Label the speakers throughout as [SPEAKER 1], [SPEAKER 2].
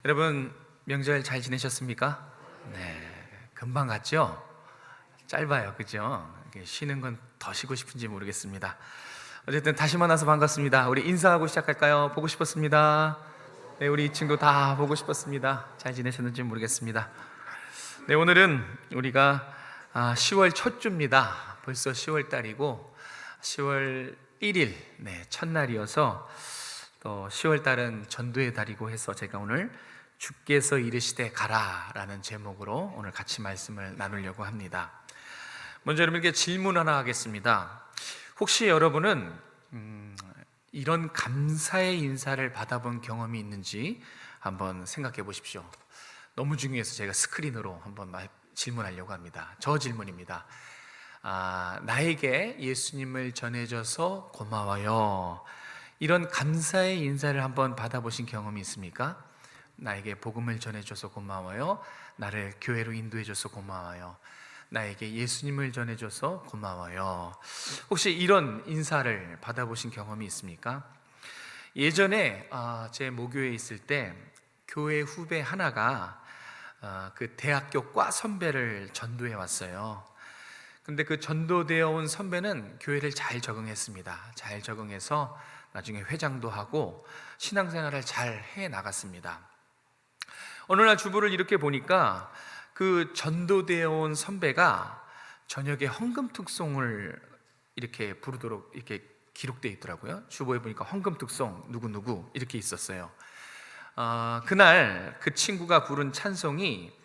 [SPEAKER 1] 여러분 명절 잘 지내셨습니까? 네, 금방 갔죠? 짧아요, 그죠? 쉬는 건 더 쉬고 싶은지 모르겠습니다. 어쨌든 다시 만나서 반갑습니다. 우리 인사하고 시작할까요? 보고 싶었습니다. 네, 우리 이 친구 다 보고 싶었습니다. 잘 지내셨는지 모르겠습니다. 네, 오늘은 우리가 10월 첫 주입니다. 벌써 10월 달이고 10월 1일 첫날이어서 또 10월 달은 전도의 달이고 해서 제가 오늘 주께서 이르시되 가라라는 제목으로 오늘 같이 말씀을 나누려고 합니다. 먼저 여러분께 질문 하나 하겠습니다. 혹시 여러분은 이런 감사의 인사를 받아본 경험이 있는지 한번 생각해 보십시오. 너무 중요해서 제가 스크린으로 한번 질문하려고 합니다. 저 질문입니다. 나에게 예수님을 전해줘서 고마워요. 이런 감사의 인사를 한번 받아보신 경험이 있습니까? 나에게 복음을 전해줘서 고마워요. 나를 교회로 인도해줘서 고마워요. 나에게 예수님을 전해줘서 고마워요. 혹시 이런 인사를 받아보신 경험이 있습니까? 예전에 제 모교에 있을 때 교회 후배 하나가 그 대학교 과 선배를 전도해 왔어요. 근데 그 전도되어 온 선배는 교회를 잘 적응했습니다. 잘 적응해서 나중에 회장도 하고 신앙생활을 잘 해 나갔습니다. 어느 날 주보를 이렇게 보니까 그 전도되어 온 선배가 저녁에 헌금특송을 이렇게 부르도록 이렇게 기록되어 있더라고요. 주보에 보니까 헌금특송 누구누구 이렇게 있었어요. 그날 그 친구가 부른 찬송이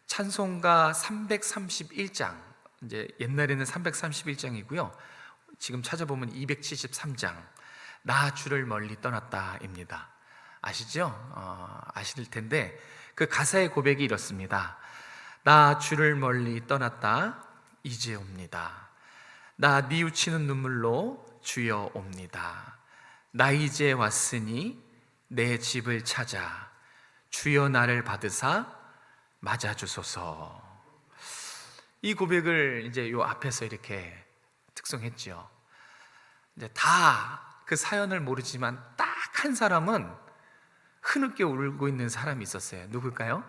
[SPEAKER 1] 찬송가 331장, 이제 옛날에는 331장이고요. 지금 찾아보면 273장, 나 주를 멀리 떠났다입니다. 아시죠? 아실 텐데 그 가사의 고백이 이렇습니다. 나 주를 멀리 떠났다 이제 옵니다. 나 뉘우치는 눈물로 주여 옵니다. 나 이제 왔으니 내 집을 찾아 주여 나를 받으사 맞아주소서. 이 고백을 이제 요 앞에서 이렇게 특송했죠. 이제 다 그 사연을 모르지만 딱 한 사람은 흐느껴 울고 있는 사람이 있었어요. 누굴까요?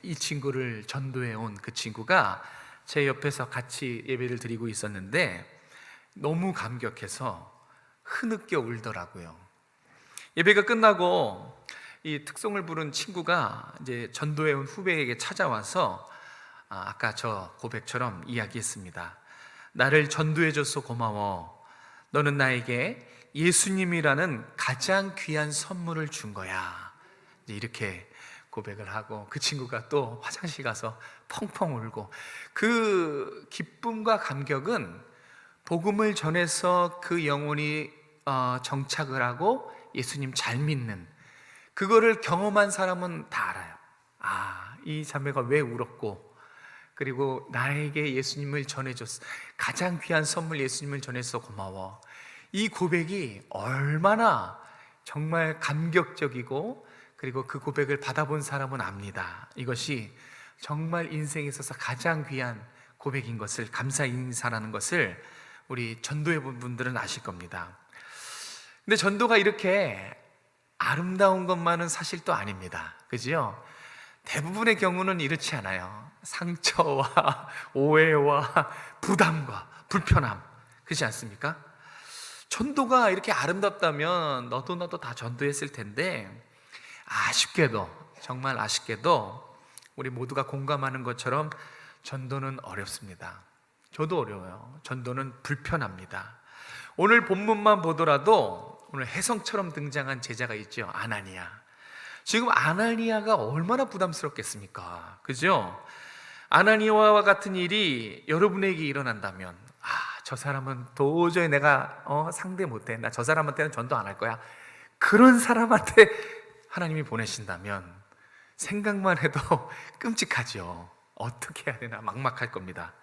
[SPEAKER 1] 이 친구를 전도해 온 그 친구가 제 옆에서 같이 예배를 드리고 있었는데 너무 감격해서 흐느껴 울더라고요. 예배가 끝나고 이 특송을 부른 친구가 이제 전도해 온 후배에게 찾아와서 아까 저 고백처럼 이야기했습니다. 나를 전도해줘서 고마워. 너는 나에게 예수님이라는 가장 귀한 선물을 준 거야. 이렇게 고백을 하고 그 친구가 또 화장실 가서 펑펑 울고, 그 기쁨과 감격은 복음을 전해서 그 영혼이 정착을 하고 예수님 잘 믿는 그거를 경험한 사람은 다 알아요. 이 자매가 왜 울었고, 그리고 나에게 예수님을 전해줬어, 가장 귀한 선물 예수님을 전해서 고마워. 이 고백이 얼마나 정말 감격적이고, 그리고 그 고백을 받아본 사람은 압니다. 이것이 정말 인생에 있어서 가장 귀한 고백인 것을, 감사 인사라는 것을 우리 전도해 본 분들은 아실 겁니다. 근데 전도가 이렇게 아름다운 것만은 사실 또 아닙니다. 그죠? 대부분의 경우는 이렇지 않아요. 상처와 오해와 부담과 불편함, 그렇지 않습니까? 전도가 이렇게 아름답다면 너도 나도 다 전도했을 텐데, 아쉽게도, 정말 아쉽게도 우리 모두가 공감하는 것처럼 전도는 어렵습니다. 저도 어려워요. 전도는 불편합니다. 오늘 본문만 보더라도 오늘 혜성처럼 등장한 제자가 있죠. 아나니아. 지금 아나니아가 얼마나 부담스럽겠습니까? 그죠? 아나니아와 같은 일이 여러분에게 일어난다면, 저 사람은 도저히 내가 상대 못해, 나 저 사람한테는 전도 안 할 거야, 그런 사람한테 하나님이 보내신다면 생각만 해도 끔찍하죠. 어떻게 해야 되나 막막할 겁니다.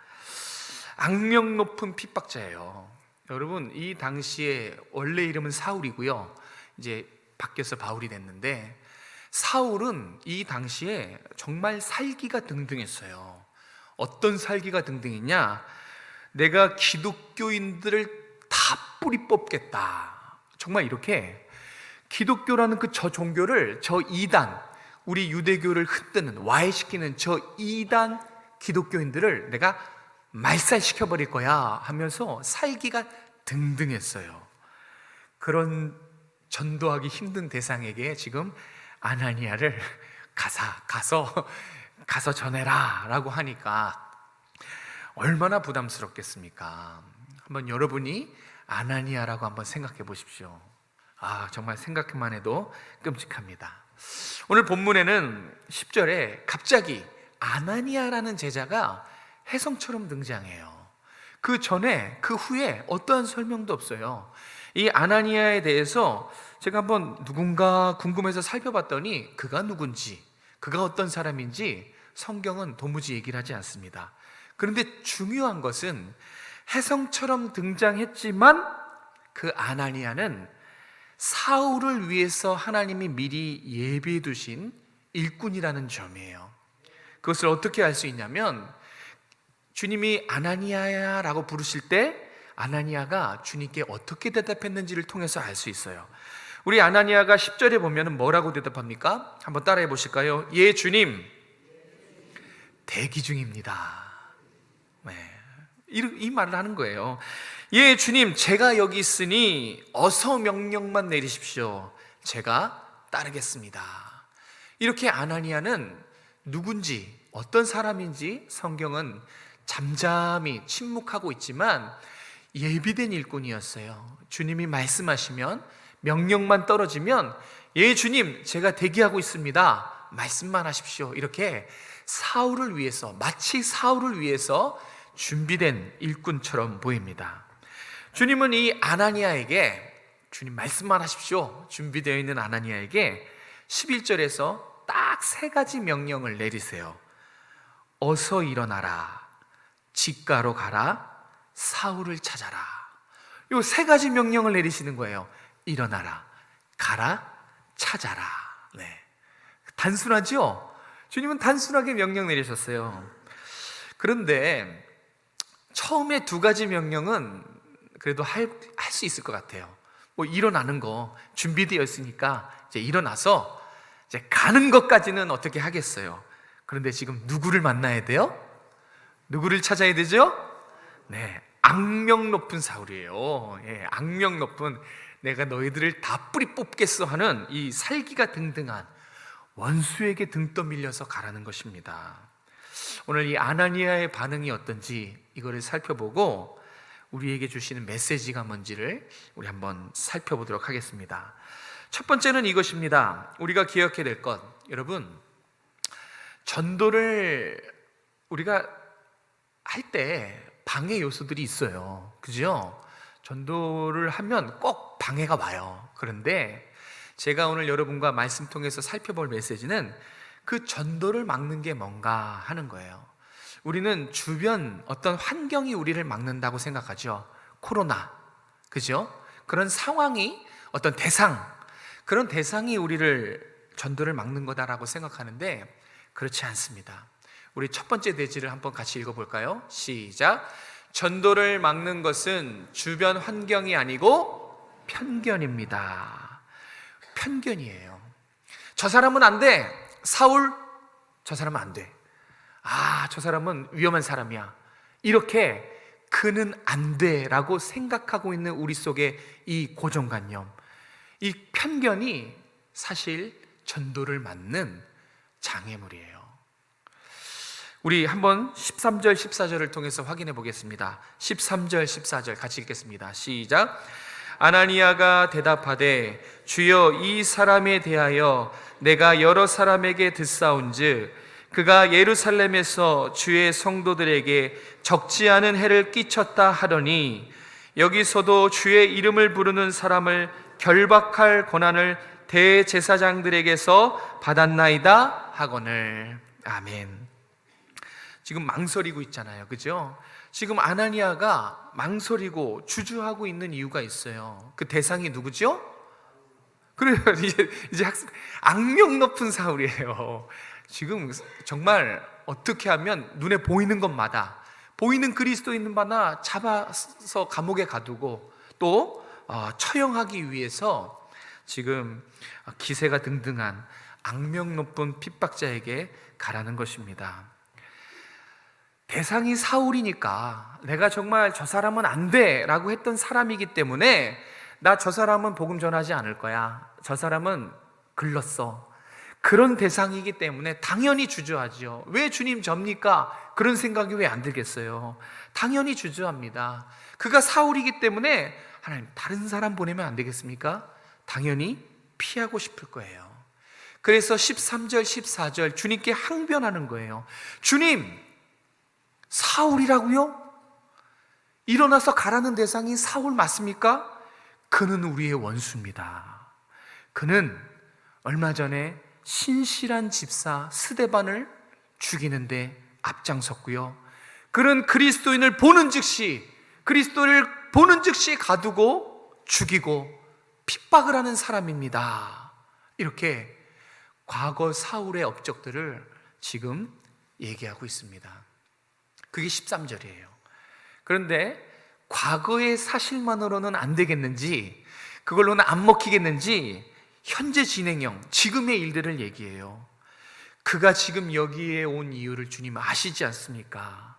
[SPEAKER 1] 악명 높은 핍박자예요. 여러분, 이 당시에 원래 이름은 사울이고요, 이제 바뀌어서 바울이 됐는데, 사울은 이 당시에 정말 살기가 등등했어요. 어떤 살기가 등등했냐? 내가 기독교인들을 다 뿌리 뽑겠다, 정말 이렇게 기독교라는 그 저 종교를, 저 이단, 우리 유대교를 흔드는, 와해시키는 저 이단 기독교인들을 내가 말살시켜버릴 거야 하면서 살기가 등등했어요. 그런 전도하기 힘든 대상에게 지금 아나니아를 가서 전해라 라고 하니까 얼마나 부담스럽겠습니까? 한번 여러분이 아나니아라고 한번 생각해 보십시오. 정말 생각만 해도 끔찍합니다. 오늘 본문에는 10절에 갑자기 아나니아라는 제자가 혜성처럼 등장해요. 그 전에, 그 후에 어떠한 설명도 없어요. 이 아나니아에 대해서 제가 한번 누군가 궁금해서 살펴봤더니 그가 누군지, 그가 어떤 사람인지 성경은 도무지 얘기를 하지 않습니다. 그런데 중요한 것은 혜성처럼 등장했지만 그 아나니아는 사울을 위해서 하나님이 미리 예비해 두신 일꾼이라는 점이에요. 그것을 어떻게 알 수 있냐면 주님이 아나니아야 라고 부르실 때 아나니아가 주님께 어떻게 대답했는지를 통해서 알 수 있어요. 우리 아나니아가 10절에 보면 뭐라고 대답합니까? 한번 따라해 보실까요? 예, 주님, 대기 중입니다. 이 말을 하는 거예요. 예, 주님, 제가 여기 있으니 어서 명령만 내리십시오. 제가 따르겠습니다. 이렇게 아나니아는 누군지, 어떤 사람인지 성경은 잠잠히 침묵하고 있지만 예비된 일꾼이었어요. 주님이 말씀하시면, 명령만 떨어지면 예, 주님, 제가 대기하고 있습니다. 말씀만 하십시오. 이렇게 사울을 위해서, 마치 사울을 위해서 준비된 일꾼처럼 보입니다. 주님은 이 아나니아에게, 주님 말씀만 하십시오, 준비되어 있는 아나니아에게 11절에서 딱 3가지 명령을 내리세요. 어서 일어나라, 직가로 가라, 사울을 찾아라. 이 3가지 명령을 내리시는 거예요. 일어나라, 가라, 찾아라. 단순하죠? 주님은 단순하게 명령 내리셨어요. 그런데 처음에 2가지 명령은 그래도 할 수 있을 것 같아요. 일어나는 거 준비되어 있으니까 이제 일어나서 이제 가는 것까지는 어떻게 하겠어요. 그런데 지금 누구를 만나야 돼요? 누구를 찾아야 되죠? 악명 높은 사울이에요. 악명 높은, 내가 너희들을 다 뿌리 뽑겠어 하는 이 살기가 등등한 원수에게 등 떠밀려서 가라는 것입니다. 오늘 이 아나니아의 반응이 어떤지 이거를 살펴보고 우리에게 주시는 메시지가 뭔지를 우리 한번 살펴보도록 하겠습니다. 첫 번째는 이것입니다. 우리가 기억해야 될 것, 여러분, 전도를 우리가 할 때 방해 요소들이 있어요. 그죠? 전도를 하면 꼭 방해가 와요. 그런데 제가 오늘 여러분과 말씀 통해서 살펴볼 메시지는 그 전도를 막는 게 뭔가 하는 거예요. 우리는 주변 어떤 환경이 우리를 막는다고 생각하죠. 코로나, 그죠? 그런 상황이, 어떤 대상, 그런 대상이 우리를, 전도를 막는 거다라고 생각하는데 그렇지 않습니다. 우리 첫 번째 대지를 한번 같이 읽어볼까요? 시작. 전도를 막는 것은 주변 환경이 아니고 편견입니다. 편견이에요. 저 사람은 안 돼. 사울, 저 사람은 안 돼. 저 사람은 위험한 사람이야. 이렇게 그는 안 돼라고 생각하고 있는 우리 속에 이 고정관념, 이 편견이 사실 전도를 막는 장애물이에요. 우리 한번 13절, 14절을 통해서 확인해 보겠습니다. 13절, 14절 같이 읽겠습니다. 시작. 아나니아가 대답하되 주여, 이 사람에 대하여 내가 여러 사람에게 듣사온즉 그가 예루살렘에서 주의 성도들에게 적지 않은 해를 끼쳤다 하더니 여기서도 주의 이름을 부르는 사람을 결박할 권한을 대제사장들에게서 받았나이다 하거늘. 아멘. 지금 망설이고 있잖아요. 그죠? 지금 아나니아가 망설이고 주저하고 있는 이유가 있어요. 그 대상이 누구죠? 그래요. 이제 악명 높은 사울이에요. 지금 정말 어떻게 하면 눈에 보이는 것마다, 보이는 그리스도인마다 잡아서 감옥에 가두고 또 처형하기 위해서 지금 기세가 등등한 악명 높은 핍박자에게 가라는 것입니다. 대상이 사울이니까 내가 정말 저 사람은 안 돼 라고 했던 사람이기 때문에 나 저 사람은 복음 전하지 않을 거야, 저 사람은 글렀어, 그런 대상이기 때문에 당연히 주저하죠. 왜 주님 접니까? 그런 생각이 왜 안 들겠어요? 당연히 주저합니다. 그가 사울이기 때문에 하나님 다른 사람 보내면 안 되겠습니까? 당연히 피하고 싶을 거예요. 그래서 13절 14절 주님께 항변하는 거예요. 주님, 사울이라고요? 일어나서 가라는 대상이 사울 맞습니까? 그는 우리의 원수입니다. 그는 얼마 전에 신실한 집사 스데반을 죽이는데 앞장섰고요, 그는 그리스도를 보는 즉시 가두고 죽이고 핍박을 하는 사람입니다. 이렇게 과거 사울의 업적들을 지금 얘기하고 있습니다. 그게 13절이에요. 그런데 과거의 사실만으로는 안 되겠는지, 그걸로는 안 먹히겠는지 현재 진행형, 지금의 일들을 얘기해요. 그가 지금 여기에 온 이유를 주님 아시지 않습니까?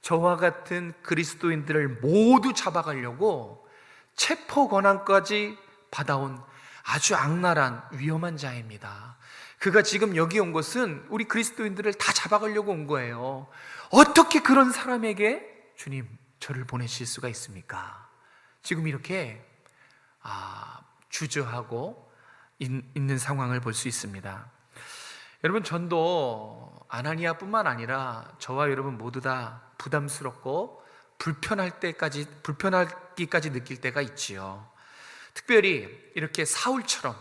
[SPEAKER 1] 저와 같은 그리스도인들을 모두 잡아가려고 체포 권한까지 받아온 아주 악랄한 위험한 자입니다. 그가 지금 여기 온 것은 우리 그리스도인들을 다 잡아가려고 온 거예요. 어떻게 그런 사람에게 주님 저를 보내실 수가 있습니까? 지금 이렇게 주저하고 있는 상황을 볼 수 있습니다. 여러분, 전도 아나니아뿐만 아니라 저와 여러분 모두 다 부담스럽고 불편하기까지 느낄 때가 있지요. 특별히 이렇게 사울처럼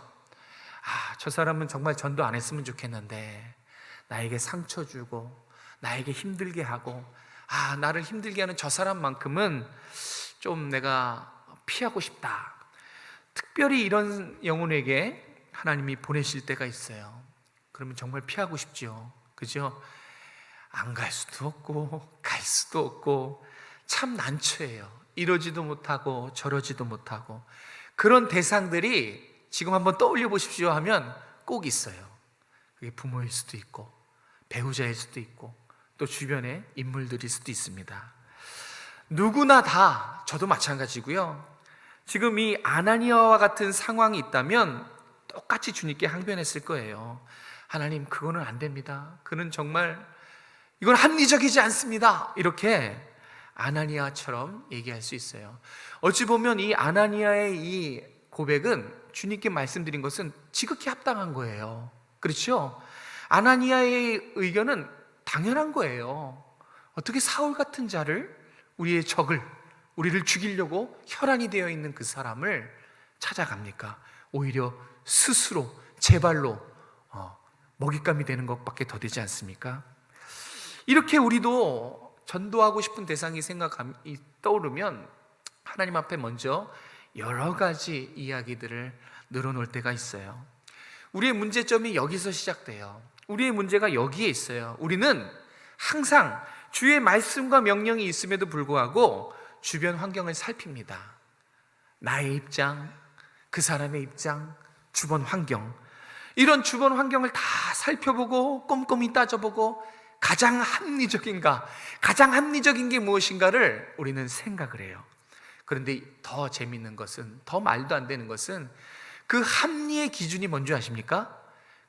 [SPEAKER 1] 저 사람은 정말 전도 안 했으면 좋겠는데 나에게 상처 주고 나에게 힘들게 하고 나를 힘들게 하는 저 사람만큼은 좀 내가 피하고 싶다. 특별히 이런 영혼에게 하나님이 보내실 때가 있어요. 그러면 정말 피하고 싶죠. 그죠? 안 갈 수도 없고 갈 수도 없고 참 난처해요. 이러지도 못하고 저러지도 못하고. 그런 대상들이 지금 한번 떠올려 보십시오 하면 꼭 있어요. 그게 부모일 수도 있고 배우자일 수도 있고 또 주변의 인물들일 수도 있습니다. 누구나 다, 저도 마찬가지고요, 지금 이 아나니아와 같은 상황이 있다면 똑같이 주님께 항변했을 거예요. 하나님, 그거는 안 됩니다. 그는 정말 이건 합리적이지 않습니다. 이렇게 아나니아처럼 얘기할 수 있어요. 어찌 보면 이 아나니아의 이 고백은 주님께 말씀드린 것은 지극히 합당한 거예요. 그렇죠? 아나니아의 의견은 당연한 거예요. 어떻게 사울 같은 자를, 우리의 적을, 우리를 죽이려고 혈안이 되어 있는 그 사람을 찾아갑니까? 오히려 스스로 제 발로 먹잇감이 되는 것밖에 더 되지 않습니까? 이렇게 우리도 전도하고 싶은 대상이 떠오르면 하나님 앞에 먼저 여러 가지 이야기들을 늘어놓을 때가 있어요. 우리의 문제점이 여기서 시작돼요. 우리의 문제가 여기에 있어요. 우리는 항상 주의 말씀과 명령이 있음에도 불구하고 주변 환경을 살핍니다. 나의 입장, 그 사람의 입장, 주변 환경, 이런 주변 환경을 다 살펴보고 꼼꼼히 따져보고 가장 합리적인가, 가장 합리적인 게 무엇인가를 우리는 생각을 해요. 그런데 더 재밌는 것은, 더 말도 안 되는 것은 그 합리의 기준이 뭔지 아십니까?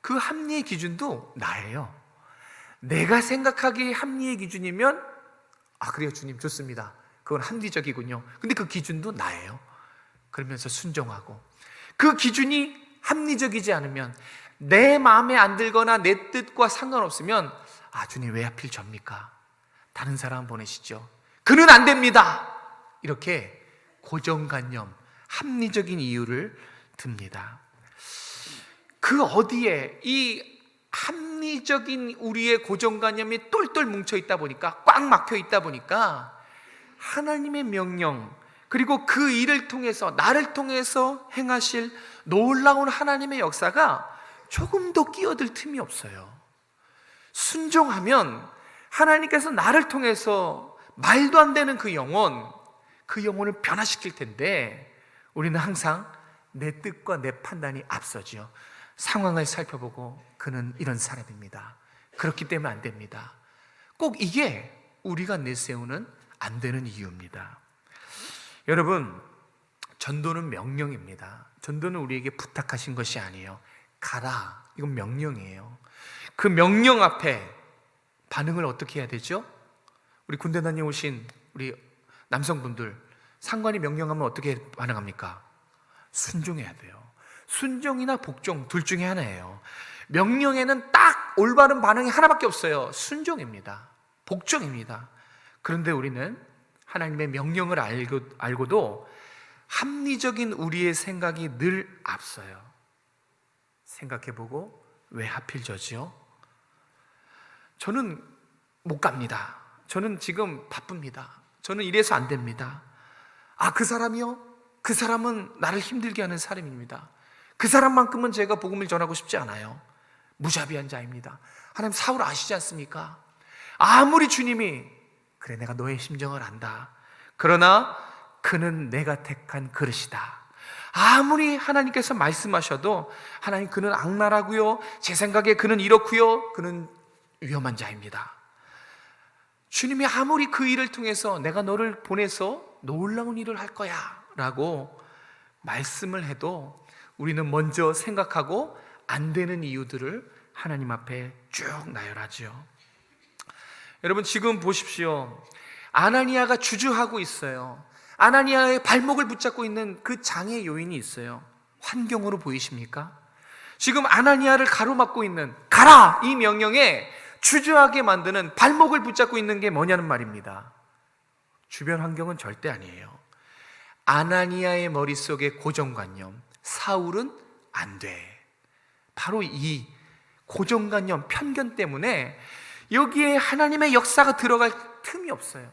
[SPEAKER 1] 그 합리의 기준도 나예요. 내가 생각하기에 합리의 기준이면 그래요 주님, 좋습니다, 그건 합리적이군요. 근데 그 기준도 나예요. 그러면서 순종하고, 그 기준이 합리적이지 않으면, 내 마음에 안 들거나 내 뜻과 상관없으면 주님 왜 하필 접니까? 다른 사람 보내시죠. 그는 안 됩니다. 이렇게 고정관념, 합리적인 이유를 듭니다. 그 어디에 이 합리적인 우리의 고정관념이 똘똘 뭉쳐 있다 보니까, 꽉 막혀 있다 보니까 하나님의 명령, 그리고 그 일을 통해서, 나를 통해서 행하실 놀라운 하나님의 역사가 조금도 끼어들 틈이 없어요. 순종하면 하나님께서 나를 통해서 말도 안 되는 그 영혼을 변화시킬 텐데, 우리는 항상 내 뜻과 내 판단이 앞서죠. 상황을 살펴보고 그는 이런 사람입니다. 그렇기 때문에 안 됩니다. 꼭 이게 우리가 내세우는 안 되는 이유입니다. 여러분, 전도는 명령입니다. 전도는 우리에게 부탁하신 것이 아니에요. 가라, 이건 명령이에요. 그 명령 앞에 반응을 어떻게 해야 되죠? 우리 군대 다녀오신 우리 남성분들, 상관이 명령하면 어떻게 반응합니까? 순종해야 돼요. 순종이나 복종 둘 중에 하나예요. 명령에는 딱 올바른 반응이 하나밖에 없어요. 순종입니다. 복종입니다. 그런데 우리는 하나님의 명령을 알고도 합리적인 우리의 생각이 늘 앞서요. 생각해보고 왜 하필 저지요? 저는 못 갑니다. 저는 지금 바쁩니다. 저는 이래서 안 됩니다. 아, 그 사람이요? 그 사람은 나를 힘들게 하는 사람입니다. 그 사람만큼은 제가 복음을 전하고 싶지 않아요. 무자비한 자입니다. 하나님, 사울 아시지 않습니까? 아무리 주님이 그래, 내가 너의 심정을 안다. 그러나 그는 내가 택한 그릇이다. 아무리 하나님께서 말씀하셔도 하나님, 그는 악랄하고요, 제 생각에 그는 이렇고요, 그는 위험한 자입니다. 주님이 아무리 그 일을 통해서 내가 너를 보내서 놀라운 일을 할 거야 라고 말씀을 해도 우리는 먼저 생각하고 안 되는 이유들을 하나님 앞에 쭉 나열하죠. 여러분, 지금 보십시오. 아나니아가 주저하고 있어요. 아나니아의 발목을 붙잡고 있는 그 장애 요인이 있어요. 환경으로 보이십니까? 지금 아나니아를 가로막고 있는 가라! 이 명령에 주저하게 만드는 발목을 붙잡고 있는 게 뭐냐는 말입니다. 주변 환경은 절대 아니에요. 아나니아의 머릿속에 고정관념, 사울은 안 돼. 바로 이 고정관념, 편견 때문에 여기에 하나님의 역사가 들어갈 틈이 없어요.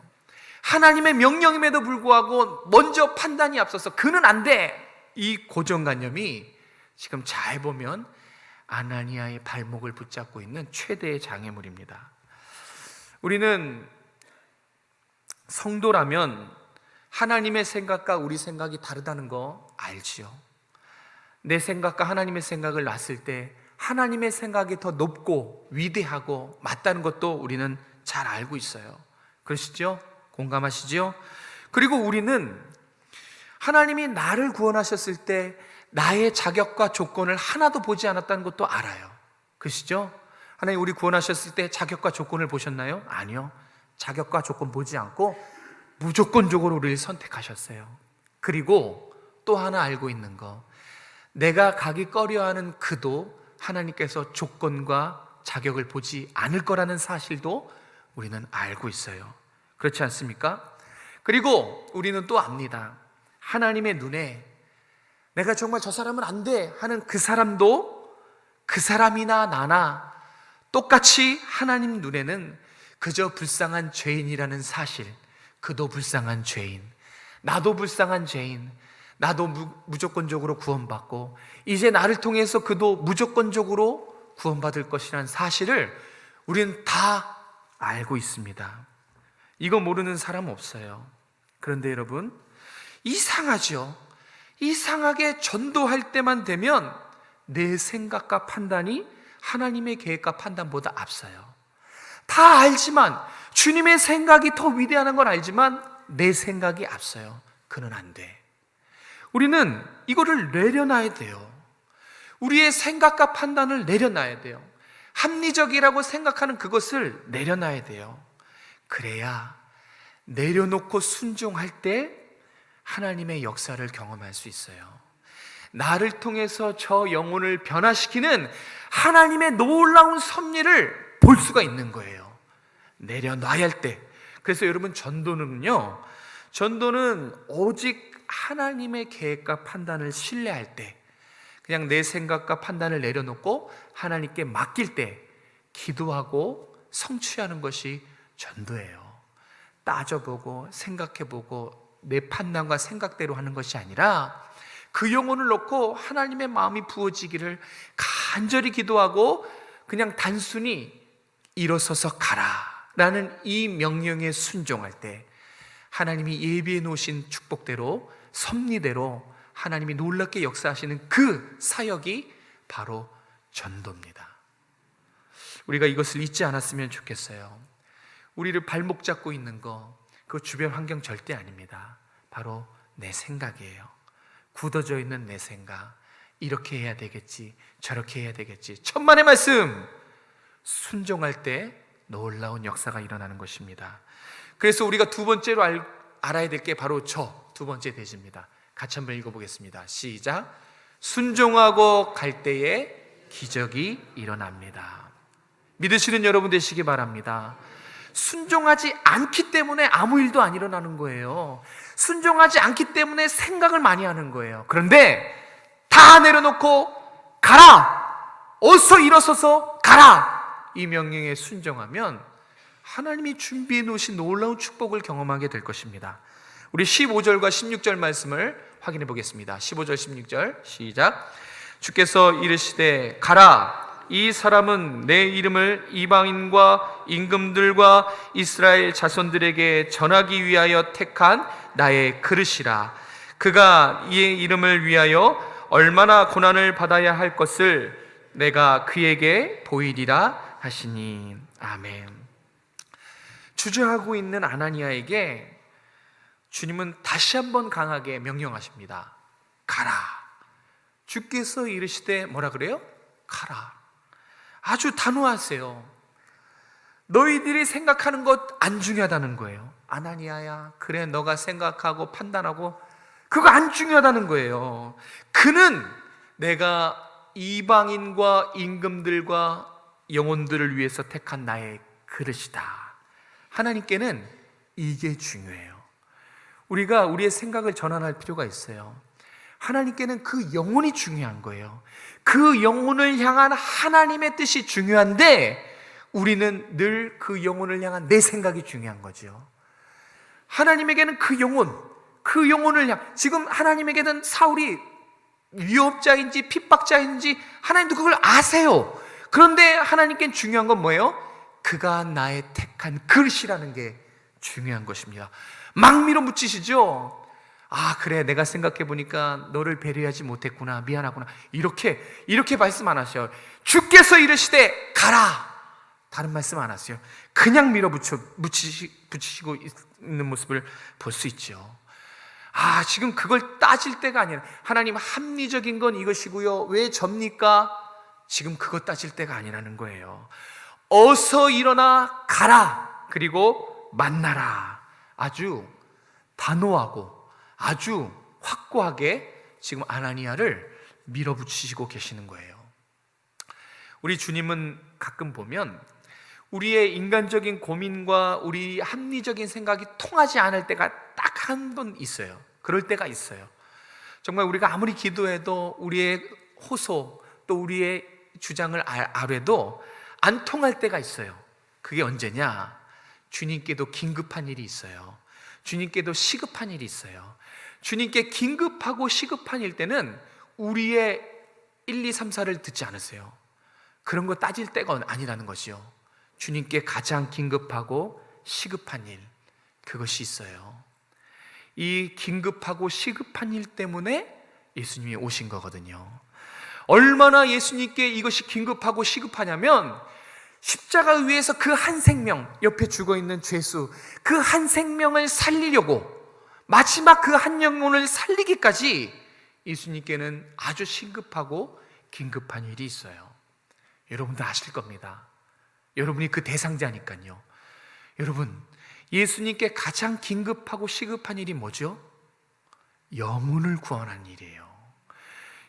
[SPEAKER 1] 하나님의 명령임에도 불구하고 먼저 판단이 앞서서 그는 안 돼. 이 고정관념이 지금 잘 보면 아나니아의 발목을 붙잡고 있는 최대의 장애물입니다. 우리는 성도라면 하나님의 생각과 우리 생각이 다르다는 거 알지요? 내 생각과 하나님의 생각을 놨을 때 하나님의 생각이 더 높고 위대하고 맞다는 것도 우리는 잘 알고 있어요. 그러시죠? 공감하시죠? 그리고 우리는 하나님이 나를 구원하셨을 때 나의 자격과 조건을 하나도 보지 않았다는 것도 알아요. 그러시죠? 하나님 우리 구원하셨을 때 자격과 조건을 보셨나요? 아니요. 자격과 조건 보지 않고 무조건적으로 우리를 선택하셨어요. 그리고 또 하나 알고 있는 거, 내가 가기 꺼려하는 그도 하나님께서 조건과 자격을 보지 않을 거라는 사실도 우리는 알고 있어요. 그렇지 않습니까? 그리고 우리는 또 압니다. 하나님의 눈에 내가 정말 저 사람은 안 돼 하는 그 사람도, 그 사람이나 나나 똑같이 하나님 눈에는 그저 불쌍한 죄인이라는 사실, 그도 불쌍한 죄인, 나도 불쌍한 죄인, 나도 무조건적으로 구원받고 이제 나를 통해서 그도 무조건적으로 구원받을 것이라는 사실을 우리는 다 알고 있습니다. 이거 모르는 사람 없어요. 그런데 여러분, 이상하죠? 이상하게 전도할 때만 되면 내 생각과 판단이 하나님의 계획과 판단보다 앞서요. 다 알지만, 주님의 생각이 더 위대한 걸 알지만 내 생각이 앞서요. 그는 안 돼. 우리는 이거를 내려놔야 돼요. 우리의 생각과 판단을 내려놔야 돼요. 합리적이라고 생각하는 그것을 내려놔야 돼요. 그래야 내려놓고 순종할 때 하나님의 역사를 경험할 수 있어요. 나를 통해서 저 영혼을 변화시키는 하나님의 놀라운 섭리를 볼 수가 있는 거예요. 내려놔야 할 때. 그래서 여러분, 전도는요, 전도는 오직 하나님의 계획과 판단을 신뢰할 때, 그냥 내 생각과 판단을 내려놓고 하나님께 맡길 때 기도하고 성취하는 것이 전도예요. 따져보고 생각해보고 내 판단과 생각대로 하는 것이 아니라 그 영혼을 놓고 하나님의 마음이 부어지기를 간절히 기도하고 그냥 단순히 일어서서 가라 라는 이 명령에 순종할 때 하나님이 예비해 놓으신 축복대로, 섭리대로 하나님이 놀랍게 역사하시는 그 사역이 바로 전도입니다. 우리가 이것을 잊지 않았으면 좋겠어요. 우리를 발목 잡고 있는 거, 그 주변 환경 절대 아닙니다. 바로 내 생각이에요. 굳어져 있는 내 생각. 이렇게 해야 되겠지, 저렇게 해야 되겠지. 천만의 말씀! 순종할 때 놀라운 역사가 일어나는 것입니다. 그래서 우리가 두 번째로 알아야 될 게 바로 두 번째 대지입니다. 같이 한번 읽어보겠습니다. 시작. 순종하고 갈 때에 기적이 일어납니다. 믿으시는 여러분 되시기 바랍니다. 순종하지 않기 때문에 아무 일도 안 일어나는 거예요. 순종하지 않기 때문에 생각을 많이 하는 거예요. 그런데 다 내려놓고 가라! 어서 일어서서 가라! 이 명령에 순종하면 하나님이 준비해 놓으신 놀라운 축복을 경험하게 될 것입니다. 우리 15절과 16절 말씀을 확인해 보겠습니다. 15절 16절 시작. 주께서 이르시되 가라, 이 사람은 내 이름을 이방인과 임금들과 이스라엘 자손들에게 전하기 위하여 택한 나의 그릇이라. 그가 이의 이름을 위하여 얼마나 고난을 받아야 할 것을 내가 그에게 보이리라 하시니. 아멘. 주저하고 있는 아나니아에게 주님은 다시 한번 강하게 명령하십니다. 가라. 주께서 이르시되 뭐라 그래요? 가라. 아주 단호하세요. 너희들이 생각하는 것 안 중요하다는 거예요. 아나니아야, 그래 너가 생각하고 판단하고 그거 안 중요하다는 거예요. 그는 내가 이방인과 임금들과 영혼들을 위해서 택한 나의 그릇이다. 하나님께는 이게 중요해요. 우리가 우리의 생각을 전환할 필요가 있어요. 하나님께는 그 영혼이 중요한 거예요. 그 영혼을 향한 하나님의 뜻이 중요한데 우리는 늘 그 영혼을 향한 내 생각이 중요한 거죠. 하나님에게는 그 영혼을 지금 하나님에게는 사울이 위협자인지 핍박자인지 하나님도 그걸 아세요. 그런데 하나님께는 중요한 건 뭐예요? 그가 나의 택한 그릇이라는 게 중요한 것입니다. 막 밀어붙이시죠. 아, 그래, 내가 생각해 보니까 너를 배려하지 못했구나, 미안하구나, 이렇게 말씀 안 하셔요. 주께서 이르시되 가라. 다른 말씀 안 하세요. 그냥 붙이시고 있는 모습을 볼 수 있죠. 아, 지금 그걸 따질 때가 아니라 하나님, 합리적인 건 이것이고요, 왜 접니까? 지금 그거 따질 때가 아니라는 거예요. 어서 일어나 가라. 그리고 만나라. 아주 단호하고 아주 확고하게 지금 아나니아를 밀어붙이시고 계시는 거예요. 우리 주님은 가끔 보면 우리의 인간적인 고민과 우리 합리적인 생각이 통하지 않을 때가 딱 한 번 있어요. 그럴 때가 있어요. 정말 우리가 아무리 기도해도 우리의 호소 또 우리의 주장을 아뢰도 안 통할 때가 있어요. 그게 언제냐? 주님께도 긴급한 일이 있어요. 주님께도 시급한 일이 있어요. 주님께 긴급하고 시급한 일 때는 우리의 1, 2, 3, 4를 듣지 않으세요. 그런 거 따질 때가 아니라는 것이요. 주님께 가장 긴급하고 시급한 일, 그것이 있어요. 이 긴급하고 시급한 일 때문에 예수님이 오신 거거든요. 얼마나 예수님께 이것이 긴급하고 시급하냐면 십자가 위에서 그 한 생명, 옆에 죽어있는 죄수, 그 한 생명을 살리려고, 마지막 그 한 영혼을 살리기까지 예수님께는 아주 시급하고 긴급한 일이 있어요. 여러분도 아실 겁니다. 여러분이 그 대상자니까요. 여러분, 예수님께 가장 긴급하고 시급한 일이 뭐죠? 영혼을 구원하는 일이에요.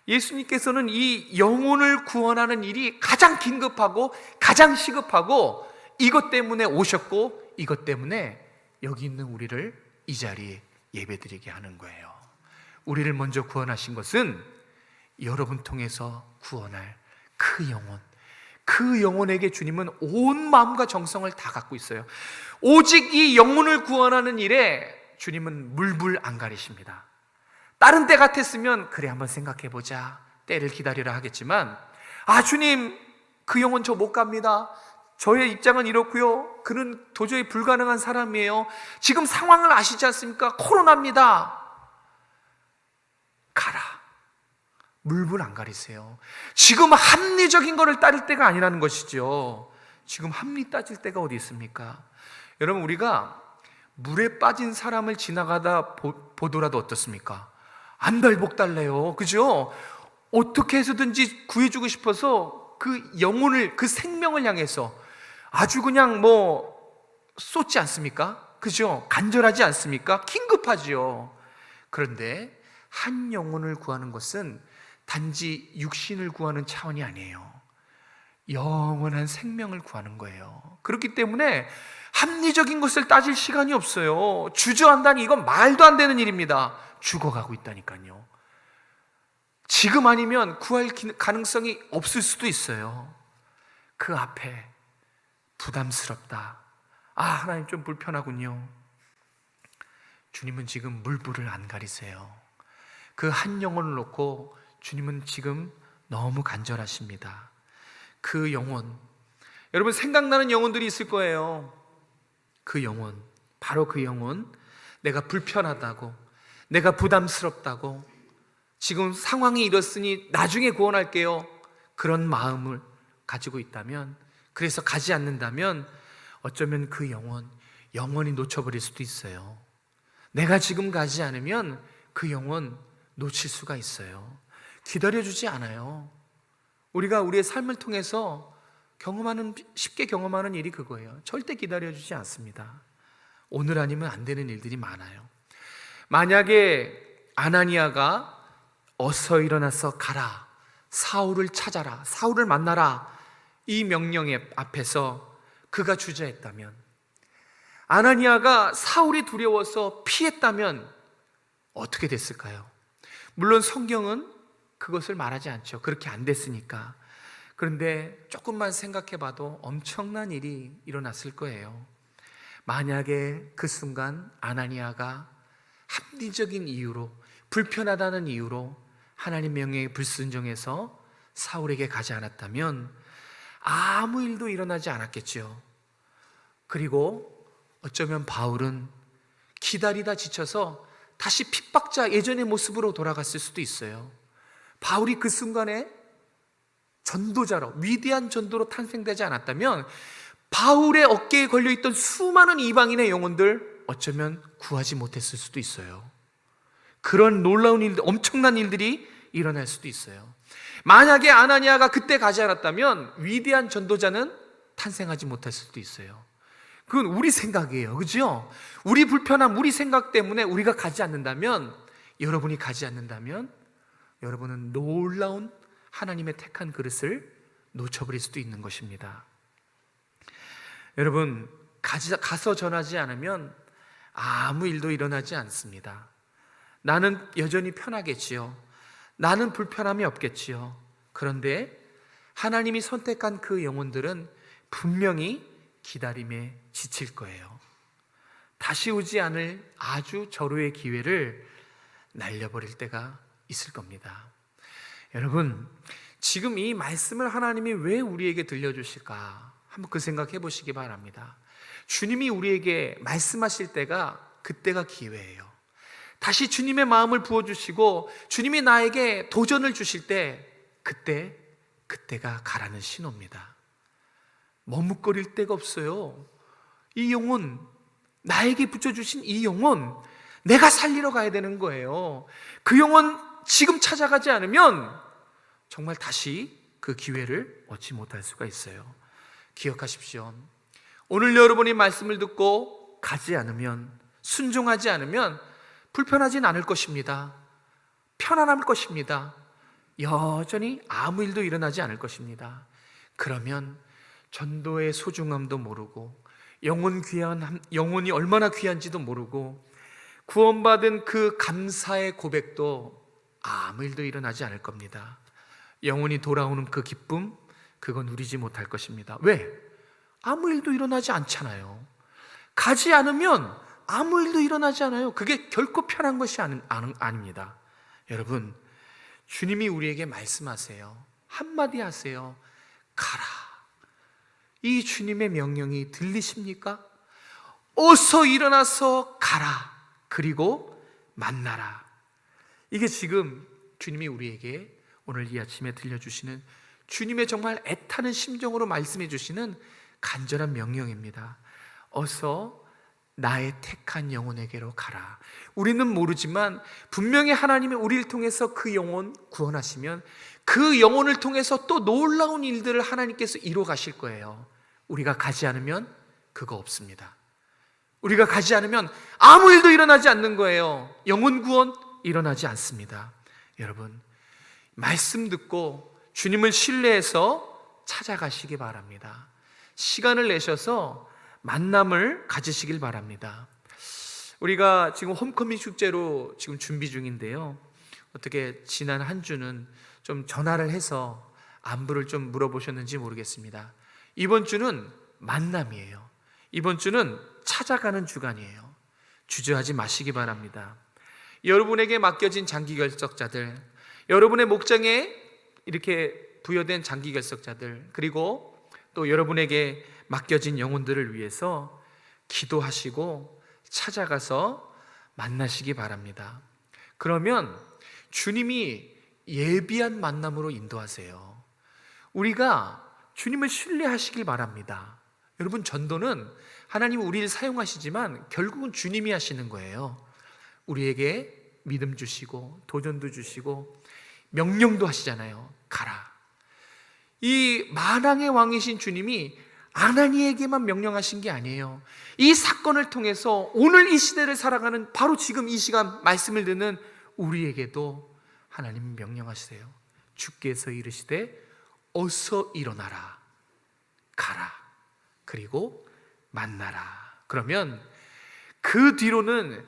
[SPEAKER 1] 예수님께서는 이 영혼을 구원하는 일이 가장 긴급하고 가장 시급하고 이것 때문에 오셨고 이것 때문에 여기 있는 우리를 이 자리에 예배드리게 하는 거예요. 우리를 먼저 구원하신 것은 여러분 통해서 구원할 그 영혼, 그 영혼에게 주님은 온 마음과 정성을 다 갖고 있어요. 오직 이 영혼을 구원하는 일에 주님은 물불 안 가리십니다. 다른 때 같았으면 그래 한번 생각해보자, 때를 기다리라 하겠지만, 아 주님, 그 영혼 저 못 갑니다. 저의 입장은 이렇고요, 그는 도저히 불가능한 사람이에요. 지금 상황을 아시지 않습니까? 코로나입니다. 가라. 물불 안 가리세요. 지금 합리적인 거를 따질 때가 아니라는 것이죠. 지금 합리 따질 때가 어디 있습니까? 여러분, 우리가 물에 빠진 사람을 지나가다 보더라도 어떻습니까? 안달복달래요. 그죠? 어떻게 해서든지 구해주고 싶어서 그 영혼을, 그 생명을 향해서 아주 그냥 쏟지 않습니까? 그죠? 간절하지 않습니까? 긴급하지요. 그런데 한 영혼을 구하는 것은 단지 육신을 구하는 차원이 아니에요. 영원한 생명을 구하는 거예요. 그렇기 때문에 합리적인 것을 따질 시간이 없어요. 주저한다니 이건 말도 안 되는 일입니다. 죽어가고 있다니까요. 지금 아니면 구할 가능성이 없을 수도 있어요. 그 앞에 부담스럽다. 하나님 좀 불편하군요. 주님은 지금 물불을 안 가리세요. 그 한 영혼을 놓고 주님은 지금 너무 간절하십니다. 그 영혼, 여러분 생각나는 영혼들이 있을 거예요. 그 영혼, 바로 그 영혼, 내가 불편하다고, 내가 부담스럽다고, 지금 상황이 이렇으니 나중에 구원할게요, 그런 마음을 가지고 있다면, 그래서 가지 않는다면 어쩌면 그 영원히 놓쳐버릴 수도 있어요. 내가 지금 가지 않으면 그 영혼 놓칠 수가 있어요. 기다려주지 않아요. 우리가 우리의 삶을 통해서 쉽게 경험하는 일이 그거예요. 절대 기다려주지 않습니다. 오늘 아니면 안 되는 일들이 많아요. 만약에 아나니아가 어서 일어나서 가라, 사울을 찾아라, 사울을 만나라, 이 명령의 앞에서 그가 주저했다면, 아나니아가 사울이 두려워서 피했다면 어떻게 됐을까요? 물론 성경은 그것을 말하지 않죠. 그렇게 안 됐으니까. 그런데 조금만 생각해 봐도 엄청난 일이 일어났을 거예요. 만약에 그 순간 아나니아가 합리적인 이유로, 불편하다는 이유로 하나님 명령에 불순종해서 사울에게 가지 않았다면 아무 일도 일어나지 않았겠죠. 그리고 어쩌면 바울은 기다리다 지쳐서 다시 핍박자 예전의 모습으로 돌아갔을 수도 있어요. 바울이 그 순간에 전도자로, 위대한 전도로 탄생되지 않았다면 바울의 어깨에 걸려있던 수많은 이방인의 영혼들 어쩌면 구하지 못했을 수도 있어요. 그런 놀라운 일들, 엄청난 일들이 일어날 수도 있어요. 만약에 아나니아가 그때 가지 않았다면 위대한 전도자는 탄생하지 못했을 수도 있어요. 그건 우리 생각이에요. 그죠? 우리 불편함, 우리 생각 때문에 우리가 가지 않는다면, 여러분이 가지 않는다면 여러분은 놀라운 하나님의 택한 그릇을 놓쳐버릴 수도 있는 것입니다. 여러분, 가서 전하지 않으면 아무 일도 일어나지 않습니다. 나는 여전히 편하겠지요. 나는 불편함이 없겠지요. 그런데 하나님이 선택한 그 영혼들은 분명히 기다림에 지칠 거예요. 다시 오지 않을 아주 절호의 기회를 날려버릴 때가 있을 겁니다. 여러분, 지금 이 말씀을 하나님이 왜 우리에게 들려주실까? 한번 그 생각해 보시기 바랍니다. 주님이 우리에게 말씀하실 때가, 그때가 기회예요. 다시 주님의 마음을 부어주시고 주님이 나에게 도전을 주실 때, 그때가 가라는 신호입니다. 머뭇거릴 데가 없어요. 이 영혼, 나에게 붙여주신 이 영혼, 내가 살리러 가야 되는 거예요. 그 영혼 지금 찾아가지 않으면 정말 다시 그 기회를 얻지 못할 수가 있어요. 기억하십시오. 오늘 여러분이 말씀을 듣고 가지 않으면, 순종하지 않으면 불편하진 않을 것입니다. 편안할 것입니다. 여전히 아무 일도 일어나지 않을 것입니다. 그러면 전도의 소중함도 모르고, 영혼이 얼마나 귀한지도 모르고, 구원받은 그 감사의 고백도 아무 일도 일어나지 않을 겁니다. 영혼이 돌아오는 그 기쁨, 그건 누리지 못할 것입니다. 왜? 아무 일도 일어나지 않잖아요. 가지 않으면 아무 일도 일어나지 않아요. 그게 결코 편한 것이 아닙니다. 여러분, 주님이 우리에게 말씀하세요. 한마디 하세요. 가라. 이 주님의 명령이 들리십니까? 어서 일어나서 가라. 그리고 만나라. 이게 지금 주님이 우리에게 오늘 이 아침에 들려주시는 주님의 정말 애타는 심정으로 말씀해 주시는 간절한 명령입니다. 어서 나의 택한 영혼에게로 가라. 우리는 모르지만 분명히 하나님이 우리를 통해서 그 영혼 구원하시면 그 영혼을 통해서 또 놀라운 일들을 하나님께서 이루어 가실 거예요. 우리가 가지 않으면 그거 없습니다. 우리가 가지 않으면 아무 일도 일어나지 않는 거예요. 영혼 구원 일어나지 않습니다. 여러분, 말씀 듣고 주님을 신뢰해서 찾아가시기 바랍니다. 시간을 내셔서 만남을 가지시길 바랍니다. 우리가 지금 홈커밍 축제로 지금 준비 중인데요. 어떻게 지난 한 주는 좀 전화를 해서 안부를 좀 물어보셨는지 모르겠습니다. 이번 주는 만남이에요. 이번 주는 찾아가는 주간이에요. 주저하지 마시기 바랍니다. 여러분에게 맡겨진 장기결석자들, 여러분의 목장에 이렇게 부여된 장기결석자들, 그리고 또 여러분에게 맡겨진 영혼들을 위해서 기도하시고 찾아가서 만나시기 바랍니다. 그러면 주님이 예비한 만남으로 인도하세요. 우리가 주님을 신뢰하시길 바랍니다. 여러분, 전도는 하나님은 우리를 사용하시지만 결국은 주님이 하시는 거예요. 우리에게 믿음 주시고 도전도 주시고 명령도 하시잖아요. 가라. 이 만왕의 왕이신 주님이 아나니에게만 명령하신 게 아니에요. 이 사건을 통해서 오늘 이 시대를 살아가는 바로 지금 이 시간 말씀을 듣는 우리에게도 하나님은 명령하세요. 주께서 이르시되 어서 일어나라, 가라, 그리고 만나라. 그러면 그 뒤로는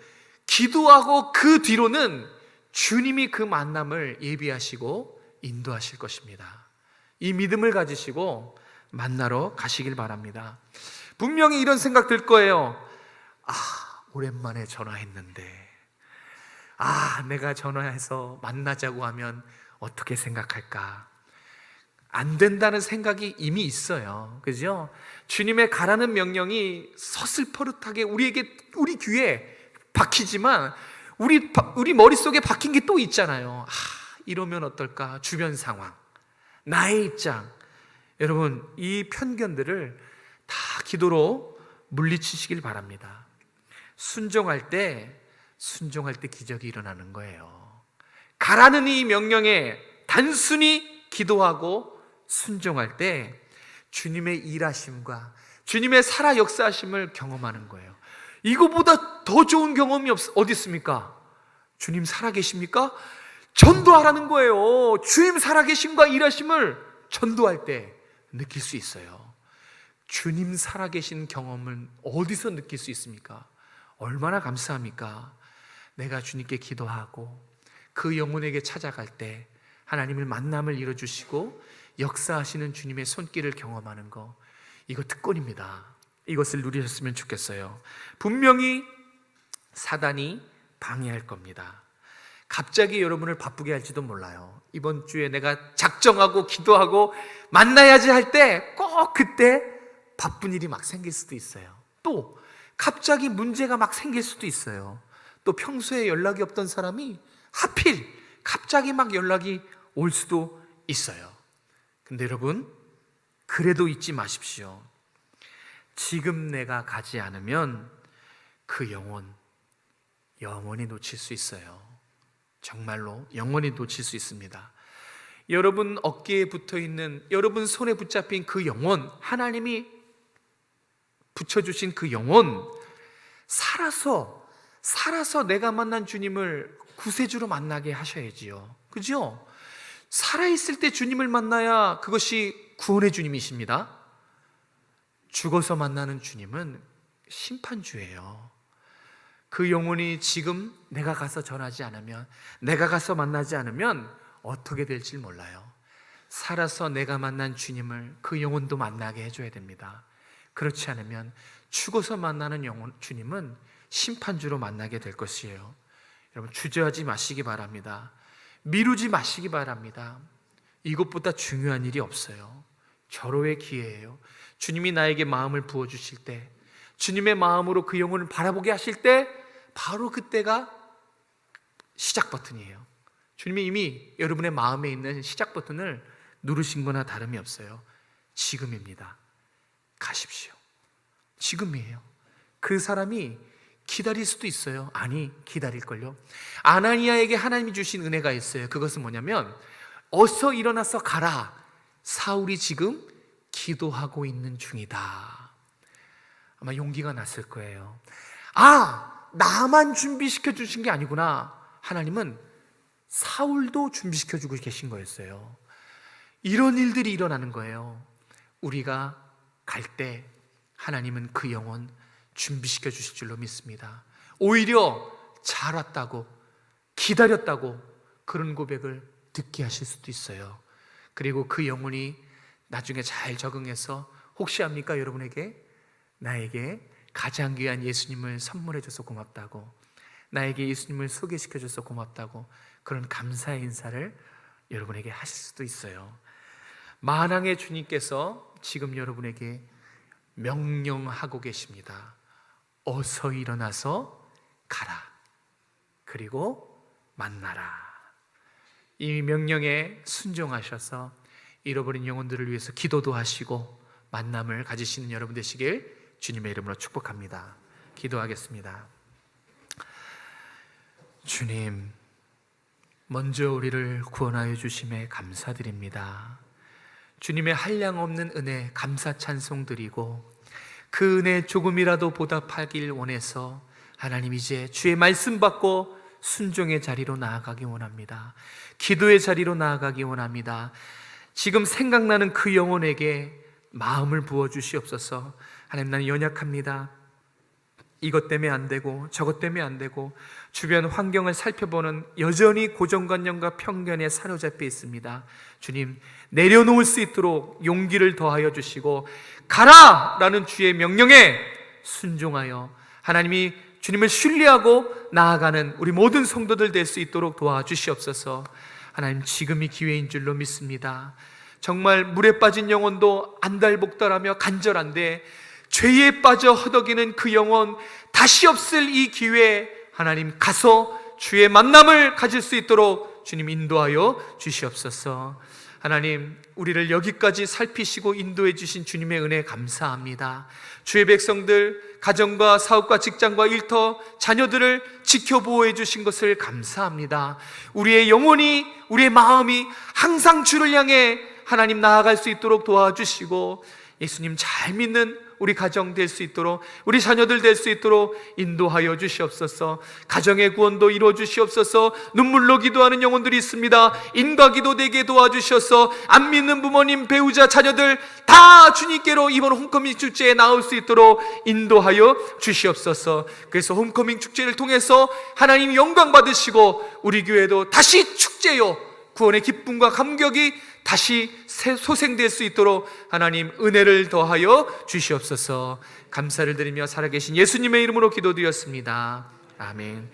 [SPEAKER 1] 기도하고 그 뒤로는 주님이 그 만남을 예비하시고 인도하실 것입니다. 이 믿음을 가지시고 만나러 가시길 바랍니다. 분명히 이런 생각 들 거예요. 오랜만에 전화했는데, 내가 전화해서 만나자고 하면 어떻게 생각할까? 안 된다는 생각이 이미 있어요. 그죠? 주님의 가라는 명령이 서슬퍼릇하게 우리 귀에 박히지만 우리 머릿속에 박힌 게 또 있잖아요. 이러면 어떨까? 주변 상황, 나의 입장. 여러분, 이 편견들을 다 기도로 물리치시길 바랍니다. 순종할 때 기적이 일어나는 거예요. 가라는 이 명령에 단순히 기도하고 순종할 때 주님의 일하심과 주님의 살아 역사하심을 경험하는 거예요. 이거보다 더 좋은 경험이 어디 있습니까? 주님 살아계십니까? 전도하라는 거예요. 주님 살아계심과 일하심을 전도할 때 느낄 수 있어요. 주님 살아계신 경험은 어디서 느낄 수 있습니까? 얼마나 감사합니까? 내가 주님께 기도하고 그 영혼에게 찾아갈 때 하나님을 만남을 이뤄주시고 역사하시는 주님의 손길을 경험하는 거, 이거 특권입니다. 이것을 누리셨으면 좋겠어요. 분명히 사단이 방해할 겁니다. 갑자기 여러분을 바쁘게 할지도 몰라요. 이번 주에 내가 작정하고 기도하고 만나야지 할 때 꼭 그때 바쁜 일이 막 생길 수도 있어요. 또 갑자기 문제가 막 생길 수도 있어요. 또 평소에 연락이 없던 사람이 하필 갑자기 막 연락이 올 수도 있어요. 근데 여러분, 그래도 잊지 마십시오. 지금 내가 가지 않으면 그 영원히 놓칠 수 있어요. 정말로 영원히 놓칠 수 있습니다. 여러분 어깨에 붙어있는, 여러분 손에 붙잡힌 그 영혼, 하나님이 붙여주신 그 영혼, 살아서 내가 만난 주님을 구세주로 만나게 하셔야지요. 그죠? 살아있을 때 주님을 만나야 그것이 구원의 주님이십니다. 죽어서 만나는 주님은 심판주예요. 그 영혼이 지금 내가 가서 전하지 않으면, 내가 가서 만나지 않으면 어떻게 될지 몰라요. 살아서 내가 만난 주님을 그 영혼도 만나게 해줘야 됩니다. 그렇지 않으면 죽어서 만나는 주님은 심판주로 만나게 될 것이에요. 여러분, 주저하지 마시기 바랍니다. 미루지 마시기 바랍니다. 이것보다 중요한 일이 없어요. 절호의 기회예요. 주님이 나에게 마음을 부어주실 때, 주님의 마음으로 그 영혼을 바라보게 하실 때, 바로 그때가 시작 버튼이에요. 주님이 이미 여러분의 마음에 있는 시작 버튼을 누르신 거나 다름이 없어요. 지금입니다. 가십시오. 지금이에요. 그 사람이 기다릴 수도 있어요. 아니, 기다릴걸요. 아나니아에게 하나님이 주신 은혜가 있어요. 그것은 뭐냐면 어서 일어나서 가라. 사울이 지금 기도하고 있는 중이다. 아마 용기가 났을 거예요. 나만 준비시켜 주신 게 아니구나. 하나님은 사울도 준비시켜 주고 계신 거였어요. 이런 일들이 일어나는 거예요. 우리가 갈 때 하나님은 그 영혼 준비시켜 주실 줄로 믿습니다. 오히려 잘 왔다고, 기다렸다고 그런 고백을 듣게 하실 수도 있어요. 그리고 그 영혼이 나중에 잘 적응해서 혹시 압니까? 여러분에게 나에게 가장 귀한 예수님을 선물해 줘서 고맙다고, 나에게 예수님을 소개시켜 줘서 고맙다고 그런 감사의 인사를 여러분에게 하실 수도 있어요. 만왕의 주님께서 지금 여러분에게 명령하고 계십니다. 어서 일어나서 가라. 그리고 만나라. 이 명령에 순종하셔서 잃어버린 영혼들을 위해서 기도도 하시고 만남을 가지시는 여러분 되시길 주님의 이름으로 축복합니다. 기도하겠습니다. 주님, 먼저 우리를 구원하여 주심에 감사드립니다. 주님의 한량없는 은혜 감사 찬송 드리고 그 은혜 조금이라도 보답하길 원해서 하나님 이제 주의 말씀 받고 순종의 자리로 나아가기 원합니다. 기도의 자리로 나아가기 원합니다. 지금 생각나는 그 영혼에게 마음을 부어주시옵소서. 하나님, 나는 연약합니다. 이것 때문에 안 되고 저것 때문에 안 되고 주변 환경을 살펴보는 여전히 고정관념과 편견에 사로잡혀 있습니다. 주님, 내려놓을 수 있도록 용기를 더하여 주시고 가라! 라는 주의 명령에 순종하여 하나님이 주님을 신뢰하고 나아가는 우리 모든 성도들 될 수 있도록 도와주시옵소서. 하나님, 지금이 기회인 줄로 믿습니다. 정말 물에 빠진 영혼도 안달복달하며 간절한데 죄에 빠져 허덕이는 그 영혼 다시 없을 이 기회에 하나님 가서 주의 만남을 가질 수 있도록 주님 인도하여 주시옵소서. 하나님, 우리를 여기까지 살피시고 인도해 주신 주님의 은혜 감사합니다. 주의 백성들 가정과 사업과 직장과 일터 자녀들을 지켜보호해 주신 것을 감사합니다. 우리의 영혼이, 우리의 마음이 항상 주를 향해 하나님 나아갈 수 있도록 도와주시고 예수님 잘 믿는 우리 가정 될 수 있도록, 우리 자녀들 될 수 있도록 인도하여 주시옵소서. 가정의 구원도 이루어 주시옵소서. 눈물로 기도하는 영혼들이 있습니다. 인과 기도 되게 도와주셔서 안 믿는 부모님, 배우자, 자녀들 다 주님께로 이번 홈커밍 축제에 나올 수 있도록 인도하여 주시옵소서. 그래서 홈커밍 축제를 통해서 하나님 영광 받으시고 우리 교회도 다시 축제요, 구원의 기쁨과 감격이 다시 소생될 수 있도록 하나님 은혜를 더하여 주시옵소서. 감사를 드리며 살아계신 예수님의 이름으로 기도드렸습니다. 아멘.